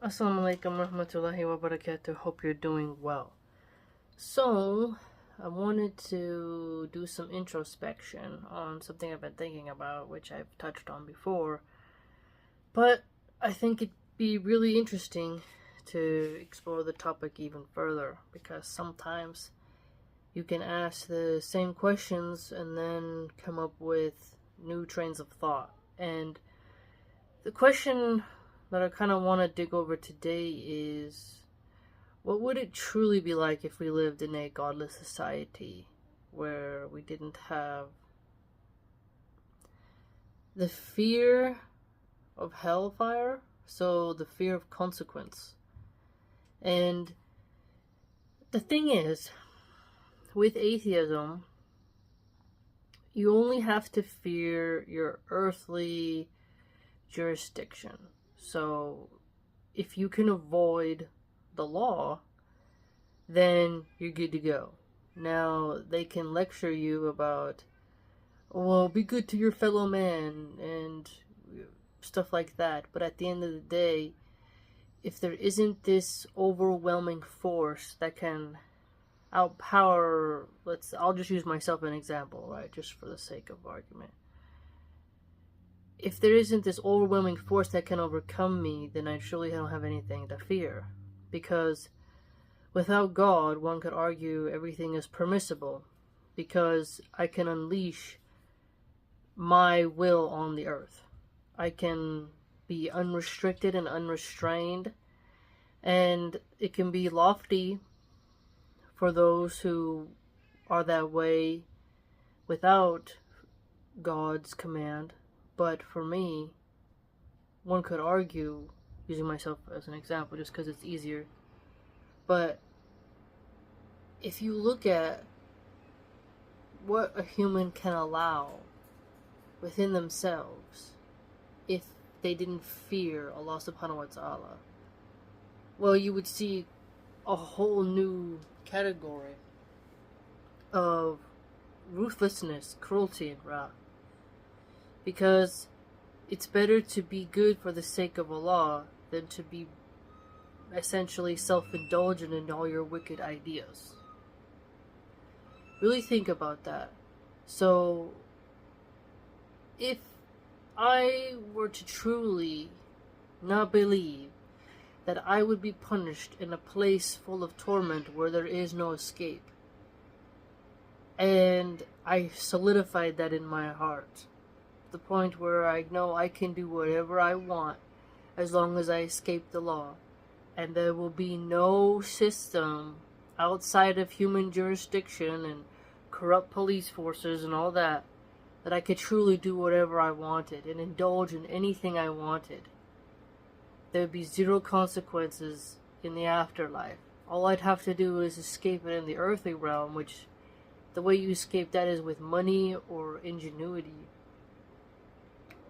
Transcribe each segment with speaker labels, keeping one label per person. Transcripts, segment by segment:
Speaker 1: Assalamu alaikum warahmatullahi wabarakatuh. Hope you're doing well. So, I wanted to do some introspection on something I've been thinking about, which I've touched on before. But I think it'd be really interesting to explore the topic even further, because sometimes you can ask the same questions and then come up with new trains of thought. And the question that I kind of want to dig over today is, what would it truly be like if we lived in a godless society where we didn't have the fear of hellfire, so the fear of consequence? And the thing is, with atheism, you only have to fear your earthly jurisdiction. So, if you can avoid the law, then you're good to go. Now, they can lecture you about, well, be good to your fellow man, and stuff like that. But at the end of the day, if there isn't this overwhelming force that can outpower, I'll just use myself as an example, right, just for the sake of argument. If there isn't this overwhelming force that can overcome me, then I surely don't have anything to fear. Because without God, one could argue everything is permissible, because I can unleash my will on the earth. I can be unrestricted and unrestrained, and it can be lofty for those who are that way without God's command. But for me, one could argue, using myself as an example just because it's easier, but if you look at what a human can allow within themselves if they didn't fear Allah subhanahu wa ta'ala, well, you would see a whole new category of ruthlessness, cruelty, and wrath. Because it's better to be good for the sake of Allah than to be essentially self-indulgent in all your wicked ideas. Really think about that. So, if I were to truly not believe that I would be punished in a place full of torment where there is no escape, and I solidified that in my heart, the point where I know I can do whatever I want as long as I escape the law, and there will be no system outside of human jurisdiction and corrupt police forces and all that I could truly do whatever I wanted and indulge in anything I wanted. There would be zero consequences in the afterlife. All I'd have to do is escape it in the earthly realm, which the way you escape that is with money or ingenuity.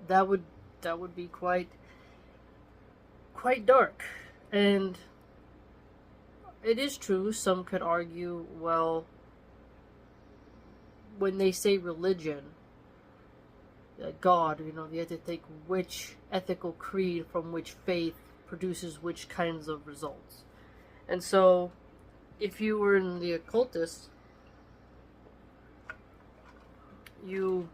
Speaker 1: That would be quite dark. And it is true, some could argue, well, when they say religion, God, you have to think which ethical creed from which faith produces which kinds of results. And so, if you were in the occultists, you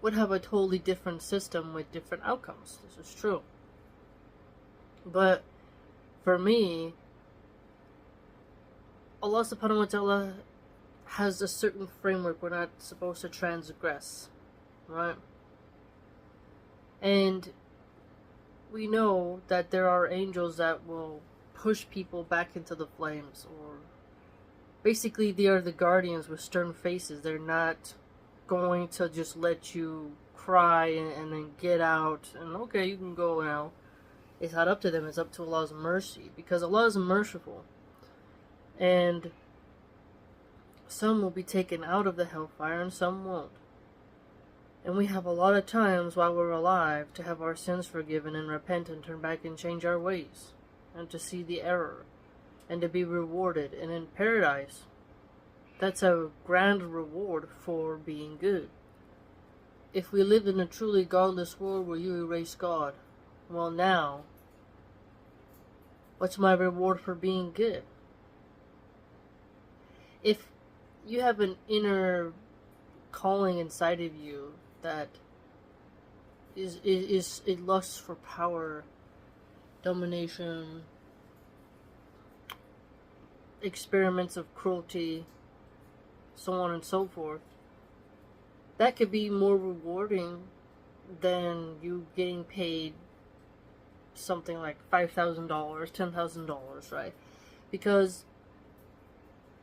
Speaker 1: would have a totally different system with different outcomes. This is true. But for me, Allah subhanahu wa ta'ala has a certain framework we're not supposed to transgress, right? And we know that there are angels that will push people back into the flames, or basically they are the guardians with stern faces. They're not going to just let you cry and then get out and okay, you can go now. It's not up to them, it's up to Allah's mercy, because Allah is merciful. And some will be taken out of the hellfire and some won't. And we have a lot of times while we're alive to have our sins forgiven and repent and turn back and change our ways, and to see the error and to be rewarded. And in paradise, that's a grand reward for being good. If we lived in a truly godless world where you erase God, Well, now, what's my reward for being good? If you have an inner calling inside of you that is it lusts for power, domination, experiments of cruelty, so on and so forth, that could be more rewarding than you getting paid something like $5,000, $10,000, right? Because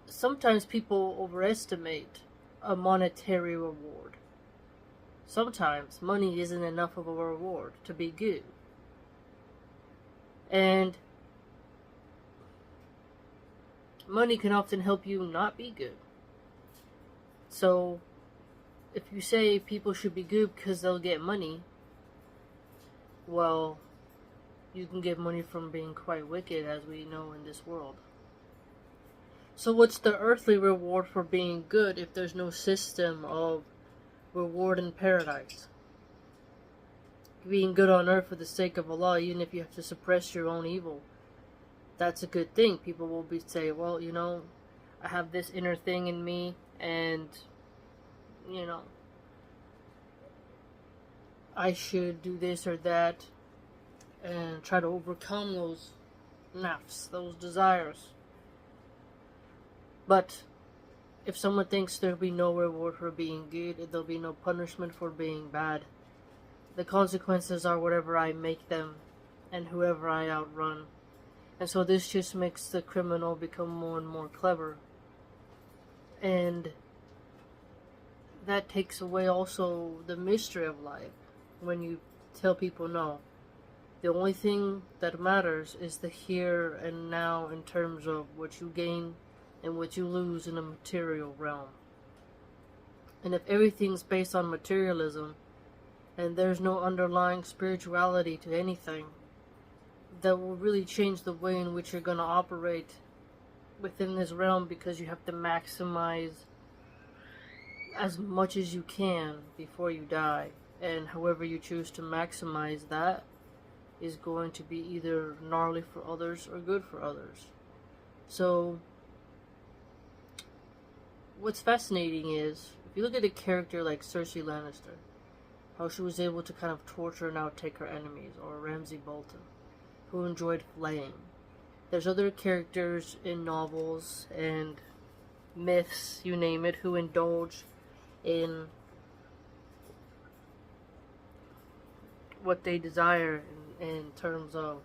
Speaker 1: sometimes people overestimate a monetary reward. Sometimes money isn't enough of a reward to be good. And money can often help you not be good. So, if you say people should be good because they'll get money, well, you can get money from being quite wicked, as we know in this world. So what's the earthly reward for being good if there's no system of reward in paradise? Being good on earth for the sake of Allah, even if you have to suppress your own evil, that's a good thing. People will say, well, I have this inner thing in me, and I should do this or that and try to overcome those nafs, those desires. But if someone thinks there'll be no reward for being good, there'll be no punishment for being bad, the consequences are whatever I make them and whoever I outrun. And so this just makes the criminal become more and more clever. And that takes away also the mystery of life. When you tell people, no, the only thing that matters is the here and now in terms of what you gain and what you lose in the material realm. And if everything's based on materialism and there's no underlying spirituality to anything, that will really change the way in which you're going to operate within this realm, because you have to maximize as much as you can before you die. And however you choose to maximize that is going to be either gnarly for others or good for others. So what's fascinating is, if you look at a character like Cersei Lannister, how she was able to kind of torture and outtake her enemies, or Ramsay Bolton, who enjoyed flaying. There's other characters in novels and myths, you name it, who indulge in what they desire in terms of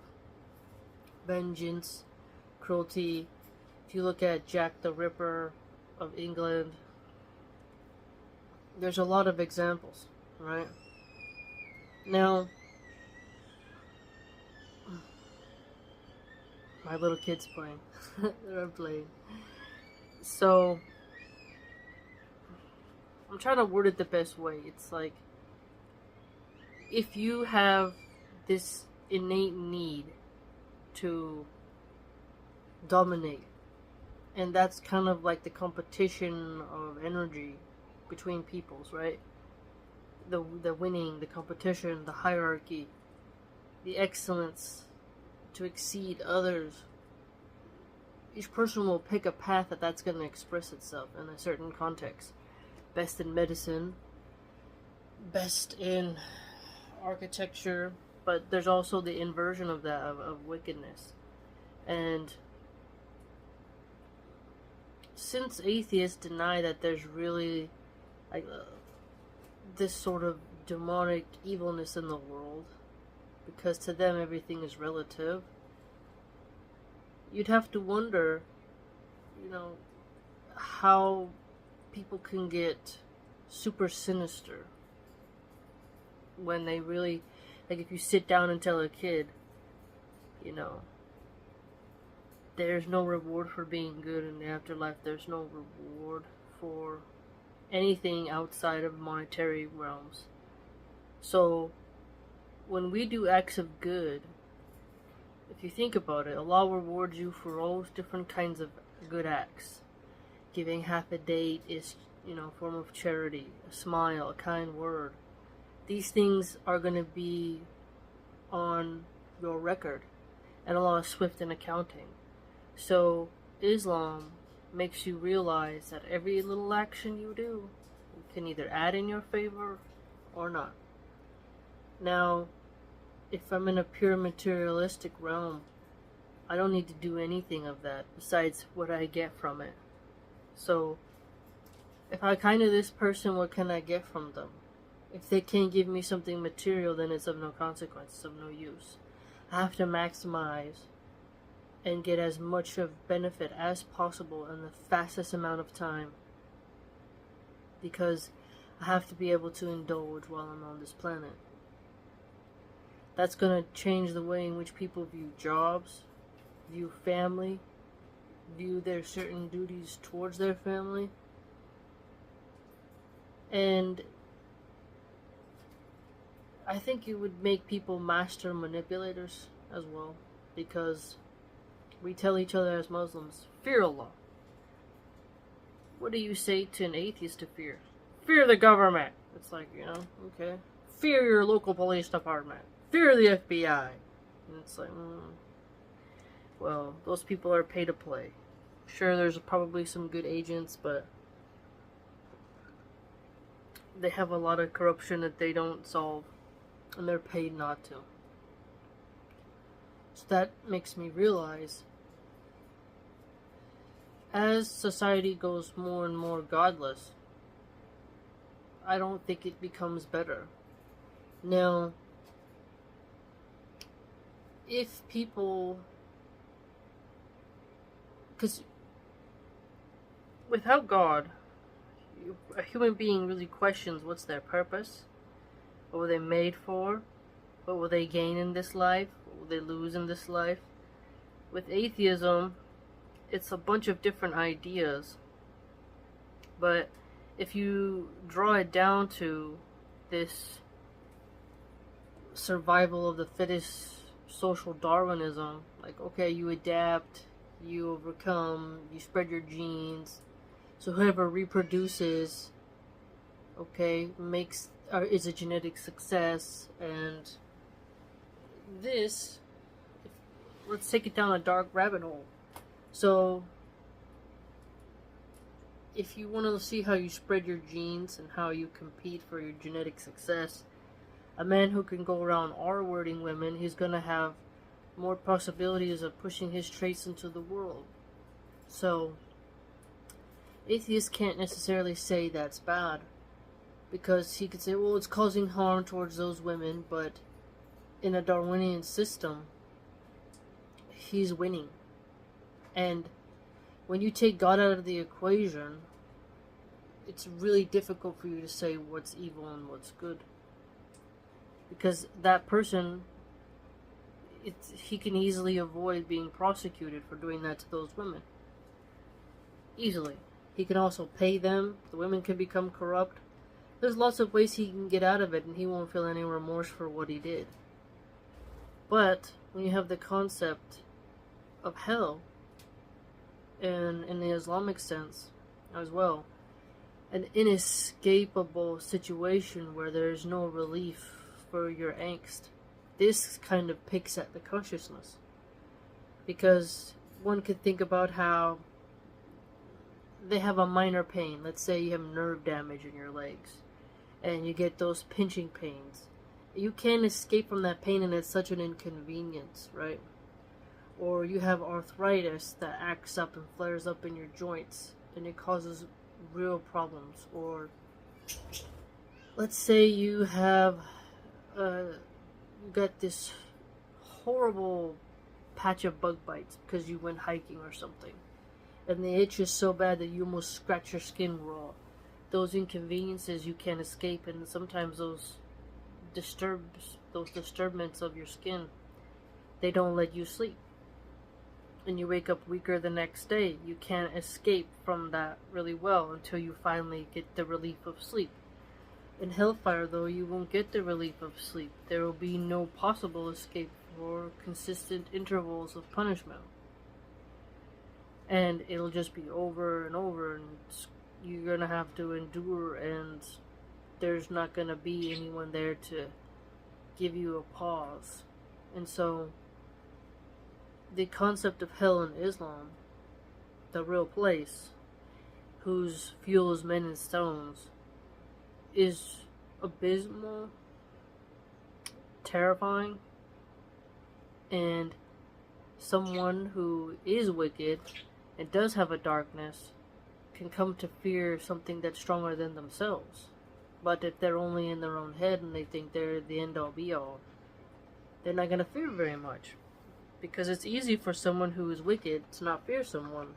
Speaker 1: vengeance, cruelty. If you look at Jack the Ripper of England, there's a lot of examples, right? Now, my little kid's playing. They're playing. So, I'm trying to word it the best way. It's like, if you have this innate need to dominate, and that's kind of like the competition of energy between peoples, right? The winning, the competition, the hierarchy, the excellence to exceed others. Each person will pick a path that's going to express itself in a certain context. Best in medicine, best in architecture, but there's also the inversion of that, of wickedness. And since atheists deny that there's really like this sort of demonic evilness in the world, because to them everything is relative, you'd have to wonder, how people can get super sinister when they really, like, if you sit down and tell a kid, there's no reward for being good in the afterlife, there's no reward for anything outside of monetary realms. So when we do acts of good, if you think about it, Allah rewards you for all different kinds of good acts. Giving half a date is, a form of charity. A smile, a kind word. These things are going to be on your record and a lot of swift in accounting. So Islam makes you realize that every little action you do can either add in your favor or not. Now, if I'm in a pure materialistic realm, I don't need to do anything of that besides what I get from it. So, if I kind of this person, what can I get from them? If they can't give me something material, then it's of no consequence, it's of no use. I have to maximize and get as much of benefit as possible in the fastest amount of time, because I have to be able to indulge while I'm on this planet. That's going to change the way in which people view jobs, view family, view their certain duties towards their family. And I think it would make people master manipulators as well, because we tell each other as Muslims, fear Allah. What do you say to an atheist to fear? Fear the government. It's like, okay. Fear your local police department. Fear the FBI. And it's like, well, those people are pay to play. Sure, there's probably some good agents, but they have a lot of corruption that they don't solve, and they're paid not to. So that makes me realize, as society goes more and more godless, I don't think it becomes better. Now, if people, because without God, a human being really questions what's their purpose, what were they made for, what will they gain in this life, what will they lose in this life. With atheism, it's a bunch of different ideas, but if you draw it down to this survival of the fittest social Darwinism, like, okay, you adapt, you overcome, you spread your genes, so whoever reproduces, okay, is a genetic success. And this, let's take it down a dark rabbit hole. So if you want to see how you spread your genes and how you compete for your genetic success, a man who can go around R-wording women, he's going to have more possibilities of pushing his traits into the world. So atheists can't necessarily say that's bad, because he could say, well, it's causing harm towards those women, but in a Darwinian system, he's winning. And when you take God out of the equation, it's really difficult for you to say what's evil and what's good, because that person, he can easily avoid being prosecuted for doing that to those women. Easily. He can also pay them. The women can become corrupt. There's lots of ways he can get out of it, and he won't feel any remorse for what he did. But when you have the concept of hell, and in the Islamic sense as well, an inescapable situation where there's no relief for your angst, this kind of picks at the consciousness. Because one could think about how they have a minor pain. Let's say you have nerve damage in your legs, and you get those pinching pains. You can't escape from that pain, and it's such an inconvenience, right? Or you have arthritis that acts up and flares up in your joints, and it causes real problems. Or let's say you have got this horrible patch of bug bites because you went hiking or something, and the itch is so bad that you almost scratch your skin raw. Those inconveniences you can't escape, and sometimes those disturbance of your skin, they don't let you sleep, and you wake up weaker the next day. You can't escape from that really well until you finally get the relief of sleep. In hellfire, though, you won't get the relief of sleep. There will be no possible escape for consistent intervals of punishment. And it'll just be over and over, and you're going to have to endure, and there's not going to be anyone there to give you a pause. And so, the concept of hell in Islam, the real place, whose fuel is men and stones, is abysmal, terrifying, and someone who is wicked and does have a darkness can come to fear something that's stronger than themselves. But if they're only in their own head and they think they're the end-all be-all, they're not going to fear very much. Because it's easy for someone who is wicked to not fear someone.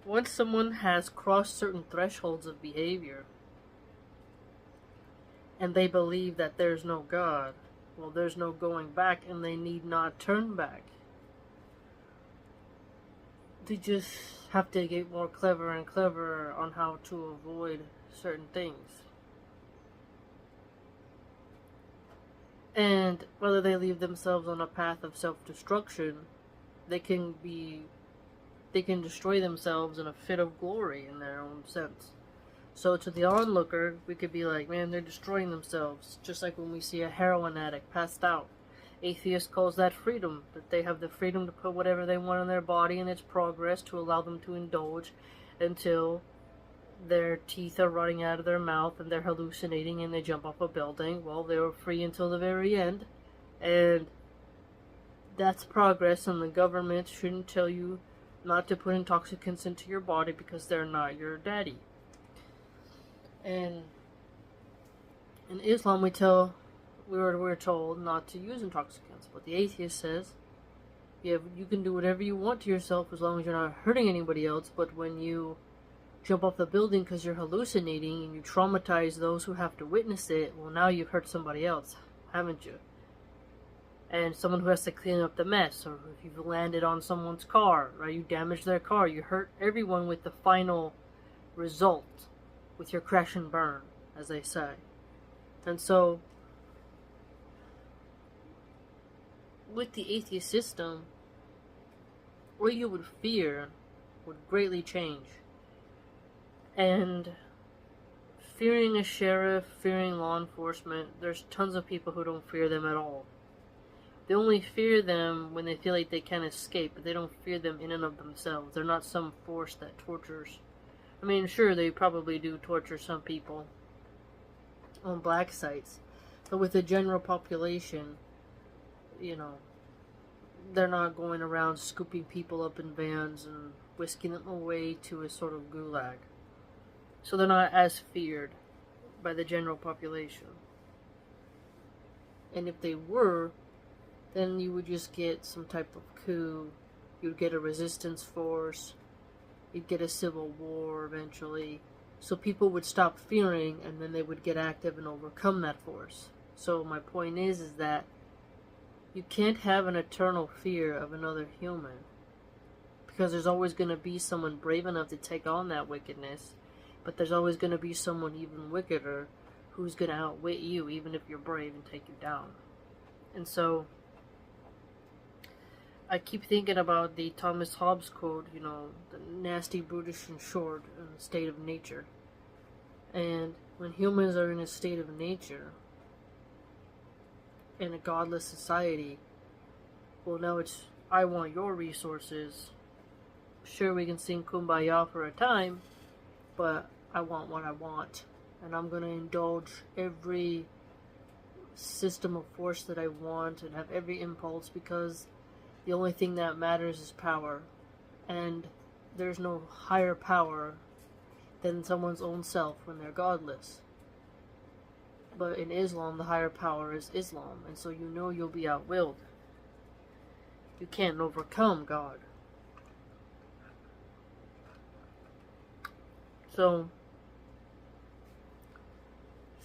Speaker 1: Once someone has crossed certain thresholds of behavior, and they believe that there's no God, well, there's no going back, and they need not turn back. They just have to get more clever and clever on how to avoid certain things. And whether they leave themselves on a path of self-destruction, they can destroy themselves in a fit of glory in their own sense. So to the onlooker, we could be like, man, they're destroying themselves. Just like when we see a heroin addict passed out. Atheist calls that freedom, that they have the freedom to put whatever they want in their body and its progress to allow them to indulge until their teeth are rotting out of their mouth and they're hallucinating and they jump off a building. Well, they were free until the very end. And that's progress, and the government shouldn't tell you not to put intoxicants into your body because they're not your daddy. And in Islam we're told not to use intoxicants, but the atheist says you can do whatever you want to yourself as long as you're not hurting anybody else. But when you jump off the building because you're hallucinating and you traumatize those who have to witness it, well, now you've hurt somebody else, haven't you? And someone who has to clean up the mess, or if you've landed on someone's car, or you damage their car, you hurt everyone with the final result, with your crash and burn, as they say. And so, with the atheist system, what you would fear would greatly change. And fearing a sheriff, fearing law enforcement, there's tons of people who don't fear them at all. They only fear them when they feel like they can escape, but they don't fear them in and of themselves. They're not some force that tortures. I mean, sure, they probably do torture some people on black sites, but with the general population, they're not going around scooping people up in vans and whisking them away to a sort of gulag. So they're not as feared by the general population. And if they were, then you would just get some type of coup. You'd get a resistance force. You'd get a civil war eventually. So people would stop fearing, and then they would get active and overcome that force. So my point is that you can't have an eternal fear of another human, because there's always going to be someone brave enough to take on that wickedness, but there's always going to be someone even wickeder who's going to outwit you, even if you're brave, and take you down. And so I keep thinking about the Thomas Hobbes quote, the nasty, brutish, and short in the state of nature. And when humans are in a state of nature, in a godless society, well, now it's, I want your resources. Sure, we can sing Kumbaya for a time, but I want what I want. And I'm going to indulge every system of force that I want and have every impulse, because the only thing that matters is power. And there's no higher power than someone's own self when they're godless. But in Islam, the higher power is Islam, and so you'll be outwilled. You can't overcome God. So,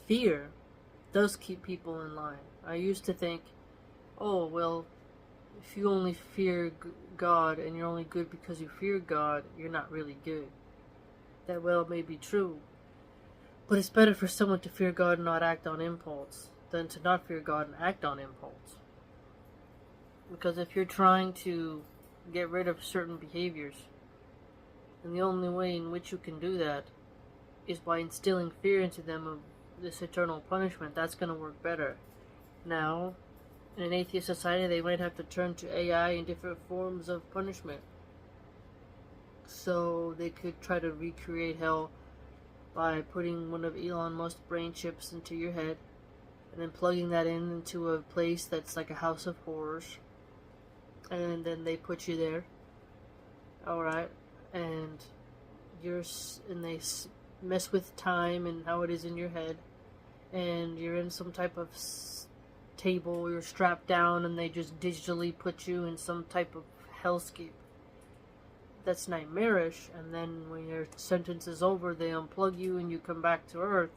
Speaker 1: fear does keep people in line. I used to think, oh, well, if you only fear God and you're only good because you fear God, you're not really good. That well may be true. But it's better for someone to fear God and not act on impulse than to not fear God and act on impulse. Because if you're trying to get rid of certain behaviors, and the only way in which you can do that is by instilling fear into them of this eternal punishment, that's going to work better. Now, in an atheist society, they might have to turn to AI and different forms of punishment. So they could try to recreate hell by putting one of Elon Musk's brain chips into your head and then plugging that into a place that's like a house of horrors. And then they put you there. Alright. And they mess with time and how it is in your head. And you're in some type of table, you're strapped down, and they just digitally put you in some type of hellscape. That's nightmarish. And then when your sentence is over, they unplug you and you come back to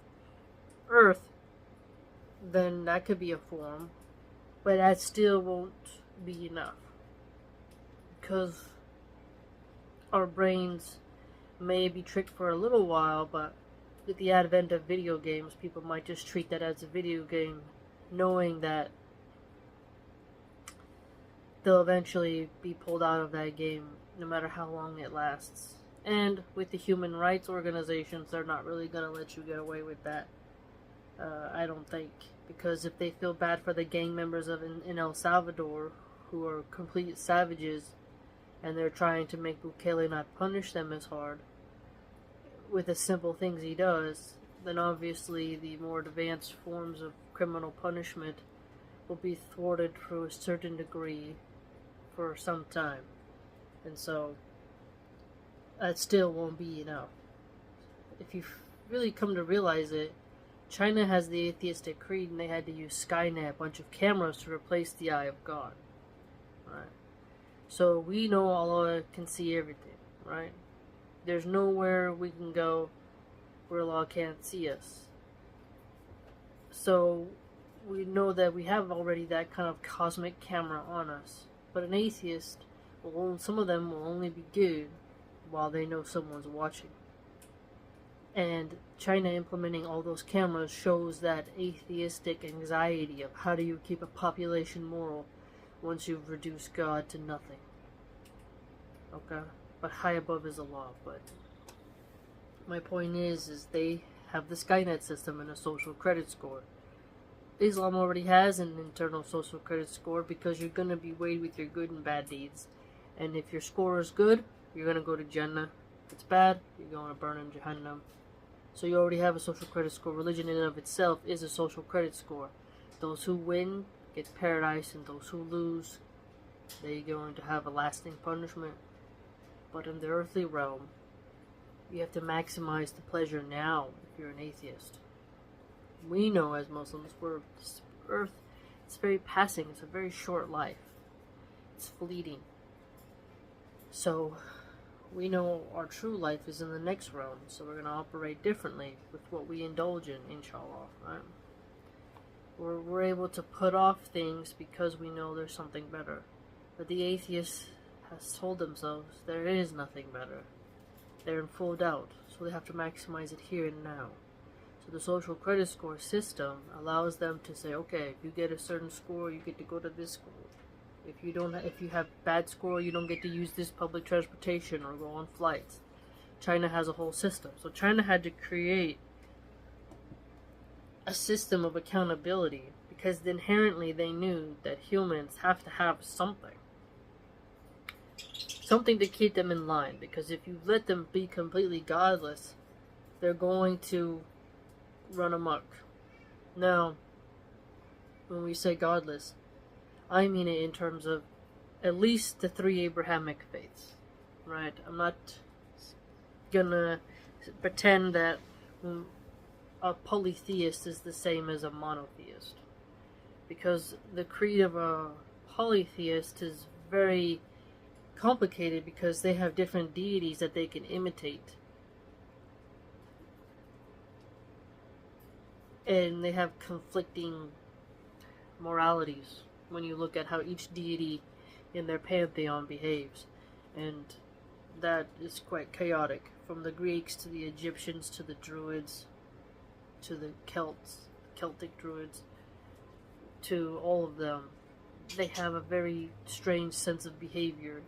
Speaker 1: Earth. Then that could be a form, but that still won't be enough, because our brains may be tricked for a little while, but with the advent of video games, people might just treat that as a video game, knowing that they'll eventually be pulled out of that game no matter how long it lasts. And with the human rights organizations, they're not really going to let you get away with that. I don't think, because if they feel bad for the gang members in El Salvador, who are complete savages, and they're trying to make Bukele not punish them as hard with the simple things he does, then obviously the more advanced forms of criminal punishment will be thwarted to a certain degree for some time. And so that still won't be enough. If you really come to realize it, China has the atheistic creed, and they had to use Skynet, a bunch of cameras, to replace the eye of God. Right? So we know Allah can see everything, right? There's nowhere we can go where Allah can't see us. So we know that we have already that kind of cosmic camera on us. But an atheist, some of them will only be good while they know someone's watching. And China implementing all those cameras shows that atheistic anxiety of how do you keep a population moral once you've reduced God to nothing. Okay? But high above is Allah. But my point is they have the Skynet system and a social credit score. Islam already has an internal social credit score, because you're going to be weighed with your good and bad deeds. And if your score is good, you're going to go to Jannah. If it's bad, you're going to burn in Jahannam. So you already have a social credit score. Religion in and of itself is a social credit score. Those who win get paradise, and those who lose, they're going to have a lasting punishment. But in the earthly realm, you have to maximize the pleasure now if you're an atheist. We know as Muslims, this earth, it's very passing. It's a very short life. It's fleeting. So we know our true life is in the next realm, so we're going to operate differently with what we indulge in, inshallah, right? We're able to put off things because we know there's something better. But the atheist has told themselves there is nothing better. They're in full doubt, so they have to maximize it here and now. So the social credit score system allows them to say, okay, if you get a certain score, you get to go to this school. If you have bad score, you don't get to use this public transportation or go on flights. China has a whole system. So China had to create a system of accountability, because inherently they knew that humans have to have something to keep them in line. Because if you let them be completely godless, they're going to run amok. Now, when we say godless, I mean it in terms of at least the three Abrahamic faiths, right? I'm not gonna pretend that a polytheist is the same as a monotheist, because the creed of a polytheist is very complicated, because they have different deities that they can imitate, and they have conflicting moralities when you look at how each deity in their pantheon behaves. And that is quite chaotic, from the Greeks to the Egyptians to the Druids to the Celtic Druids, to all of them. They have a very strange sense of behavior,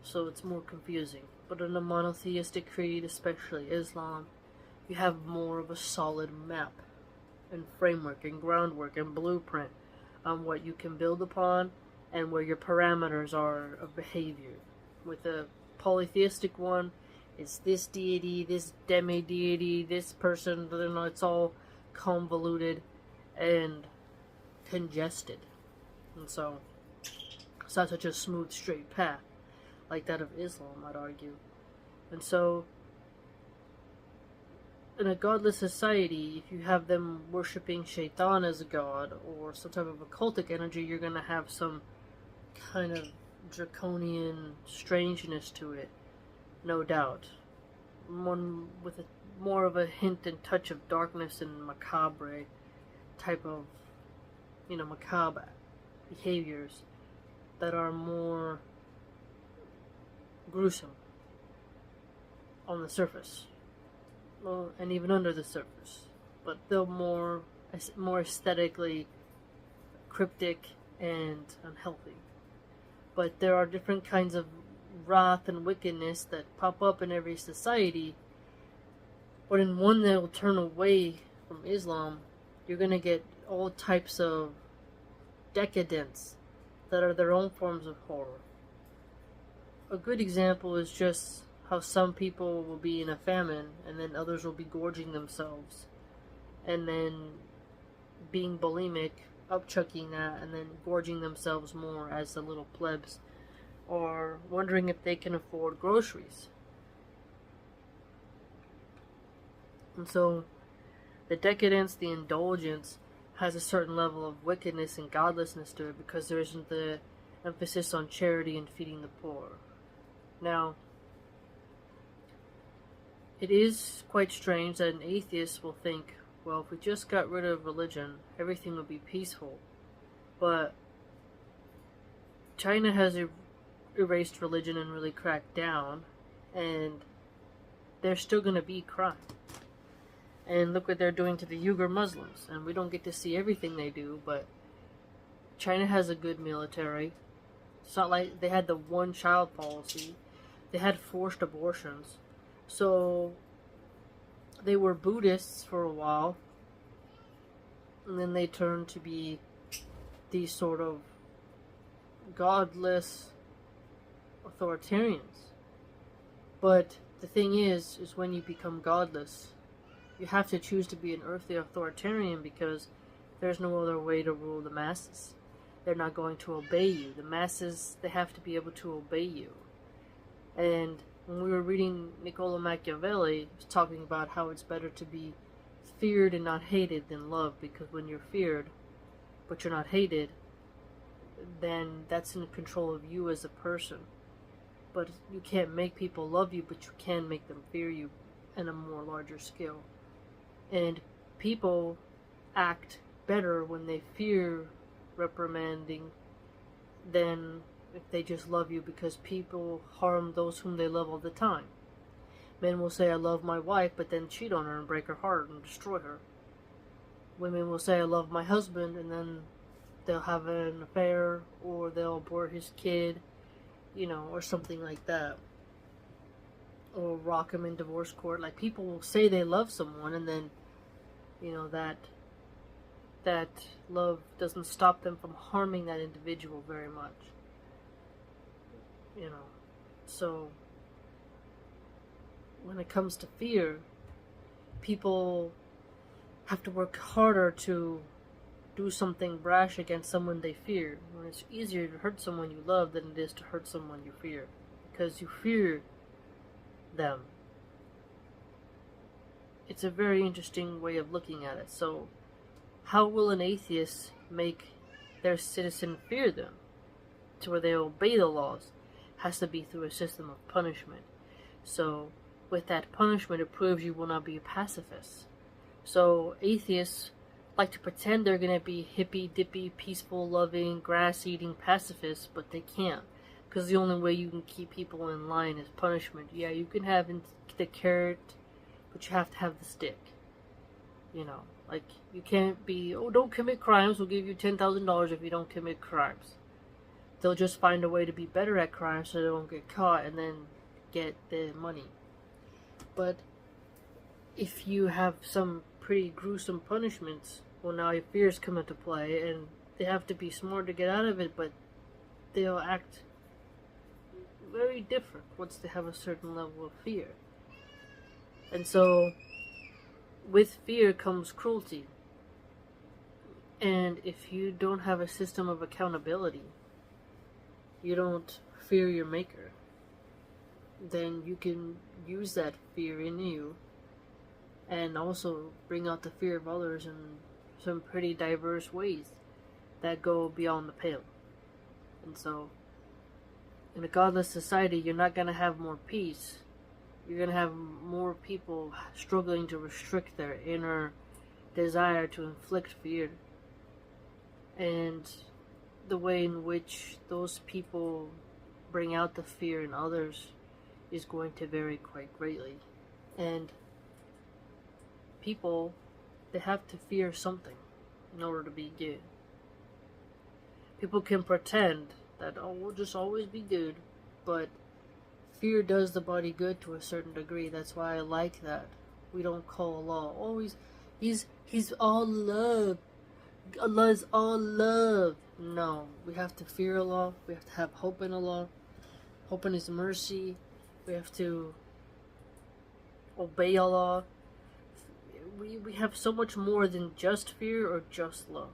Speaker 1: so it's more confusing. But in a monotheistic creed, especially Islam, you have more of a solid map and framework and groundwork and blueprint on what you can build upon and where your parameters are of behavior. With a polytheistic one, it's this deity, this demi-deity, this person, it's all convoluted and congested. And so, it's not such a smooth, straight path like that of Islam, I'd argue. And so, in a godless society, if you have them worshipping Shaitan as a god or some type of occultic energy, you're going to have some kind of draconian strangeness to it, no doubt. One with more of a hint and touch of darkness and macabre type of, macabre behaviors that are more gruesome on the surface. Well, and even under the surface, but they're more aesthetically cryptic and unhealthy. But there are different kinds of wrath and wickedness that pop up in every society. But in one that will turn away from Islam, you're going to get all types of decadence that are their own forms of horror. A good example is just how some people will be in a famine and then others will be gorging themselves and then being bulimic, upchucking that, and then gorging themselves more as the little plebs, or wondering if they can afford groceries. And so the decadence, the indulgence, has a certain level of wickedness and godlessness to it because there isn't the emphasis on charity and feeding the poor. Now, it is quite strange that an atheist will think, well, if we just got rid of religion, everything would be peaceful. But China has erased religion and really cracked down, and there's still going to be crime. And look what they're doing to the Uyghur Muslims. And we don't get to see everything they do, but China has a good military. It's not like they had the one-child policy. They had forced abortions. So, they were Buddhists for a while, and then they turned to be these sort of godless authoritarians. But the thing is when you become godless, you have to choose to be an earthly authoritarian because there's no other way to rule the masses. They're not going to obey you. The masses, they have to be able to obey you. And when we were reading Niccolo Machiavelli, he was talking about how it's better to be feared and not hated than loved, because when you're feared, but you're not hated, then that's in control of you as a person. But you can't make people love you, but you can make them fear you on a more larger scale. And people act better when they fear reprimanding than if they just love you, because people harm those whom they love all the time. Men will say, I love my wife, but then cheat on her and break her heart and destroy her. Women will say, I love my husband, and then they'll have an affair, or they'll abort his kid, or something like that. Or rock him in divorce court. Like, people will say they love someone, and then, that love doesn't stop them from harming that individual very much. So when it comes to fear, people have to work harder to do something brash against someone they fear. When it's easier to hurt someone you love than it is to hurt someone you fear, because you fear them. It's a very interesting way of looking at it. So how will an atheist make their citizen fear them to where they obey the laws? Has to be through a system of punishment. So with that punishment, it proves you will not be a pacifist. So atheists like to pretend they're going to be hippy-dippy, peaceful, loving, grass-eating pacifists, but they can't. Because the only way you can keep people in line is punishment. Yeah, you can have the carrot, but you have to have the stick. Like, you can't be, don't commit crimes, we'll give you $10,000 if you don't commit crimes. They'll just find a way to be better at crime so they don't get caught and then get the money. But if you have some pretty gruesome punishments, well, now your fears come into play, and they have to be smart to get out of it, but they'll act very different once they have a certain level of fear. And so, with fear comes cruelty. And if you don't have a system of accountability, you don't fear your maker, then you can use that fear in you and also bring out the fear of others in some pretty diverse ways that go beyond the pale. And so, in a godless society, you're not going to have more peace. You're going to have more people struggling to restrict their inner desire to inflict fear. And the way in which those people bring out the fear in others is going to vary quite greatly. And people, they have to fear something in order to be good. People can pretend that, oh, we'll just always be good, but fear does the body good to a certain degree. That's why I like that. We don't call Allah always, he's all love. Allah is all love. No, we have to fear Allah. We have to have hope in Allah, hope in His mercy. We have to obey Allah. We have so much more than just fear or just love.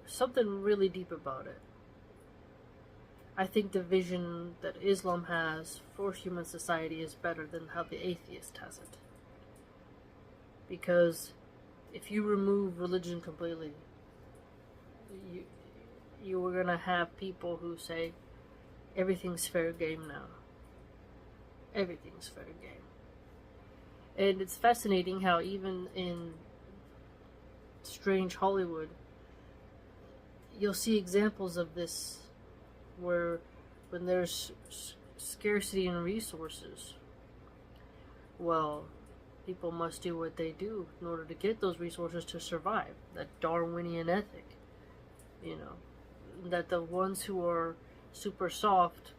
Speaker 1: Something really deep about it. I think the vision that Islam has for human society is better than how the atheist has it. Because if you remove religion completely, you are going to have people who say, everything's fair game now. Everything's fair game. And it's fascinating how even in strange Hollywood, you'll see examples of this where when there's scarcity in resources, well, people must do what they do in order to get those resources to survive. That Darwinian ethic, that the ones who are super soft,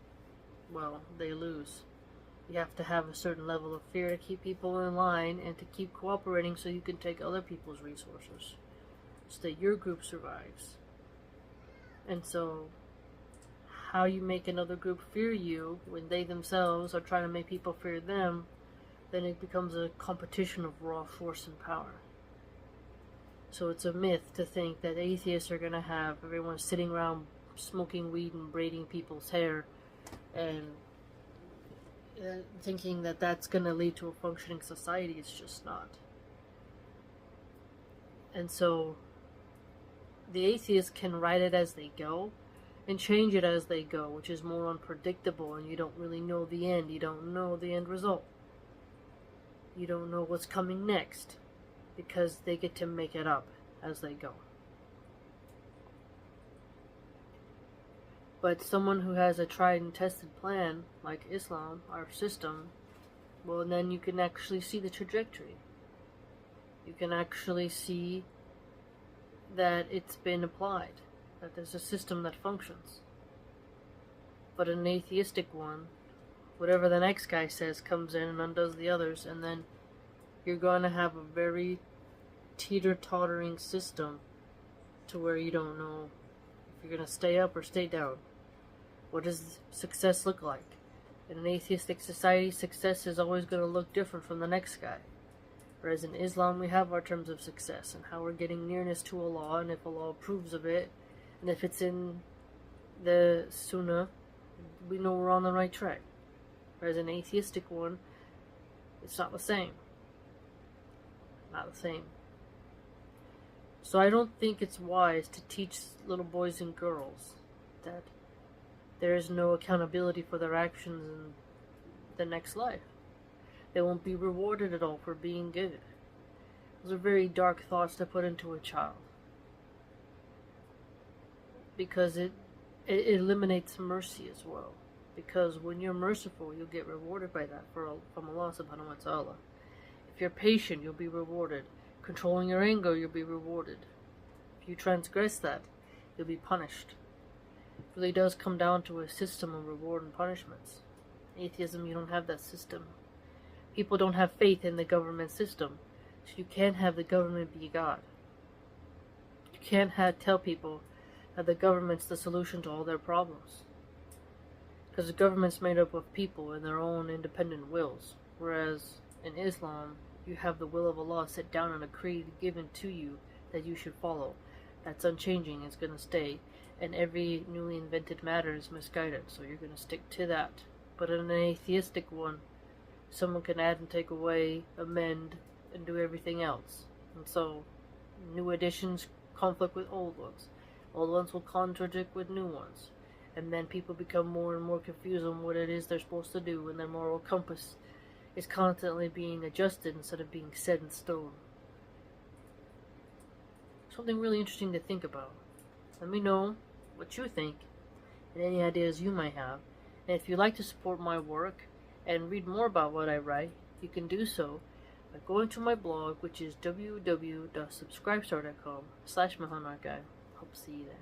Speaker 1: well, they lose. You have to have a certain level of fear to keep people in line and to keep cooperating so you can take other people's resources so that your group survives. And so, how you make another group fear you when they themselves are trying to make people fear them, then it becomes a competition of raw force and power. So it's a myth to think that atheists are going to have everyone sitting around smoking weed and braiding people's hair and thinking that that's going to lead to a functioning society. It's just not. And so the atheists can write it as they go and change it as they go, which is more unpredictable, and you don't really know the end. You don't know the end result. You don't know what's coming next, because they get to make it up as they go. But someone who has a tried and tested plan, like Islam, our system, well, then you can actually see the trajectory. You can actually see that it's been applied, that there's a system that functions. But an atheistic one, whatever the next guy says comes in and undoes the others, and then you're going to have a very teeter-tottering system to where you don't know if you're going to stay up or stay down. What does success look like? In an atheistic society, success is always going to look different from the next guy. Whereas in Islam, we have our terms of success and how we're getting nearness to Allah, and if Allah approves of it, and if it's in the Sunnah, we know we're on the right track. Whereas an atheistic one, it's not the same. Not the same. So I don't think it's wise to teach little boys and girls that there is no accountability for their actions in the next life. They won't be rewarded at all for being good. Those are very dark thoughts to put into a child. Because it eliminates mercy as well. Because when you're merciful, you'll get rewarded by that from Allah subhanahu wa ta'ala. If you're patient, you'll be rewarded. Controlling your anger, you'll be rewarded. If you transgress that, you'll be punished. It really does come down to a system of reward and punishments. Atheism, you don't have that system. People don't have faith in the government system, so you can't have the government be God. You can't tell people that the government's the solution to all their problems. Because the government's made up of people and their own independent wills. Whereas in Islam, you have the will of Allah set down in a creed given to you that you should follow. That's unchanging, it's going to stay. And every newly invented matter is misguided, so you're going to stick to that. But in an atheistic one, someone can add and take away, amend, and do everything else. And so, new additions conflict with old ones. Old ones will contradict with new ones. And then people become more and more confused on what it is they're supposed to do, and their moral compass is constantly being adjusted instead of being set in stone. Something really interesting to think about. Let me know what you think and any ideas you might have. And if you'd like to support my work and read more about what I write, you can do so by going to my blog, which is www.subscribestar.com/Milahan. Hope to see you there.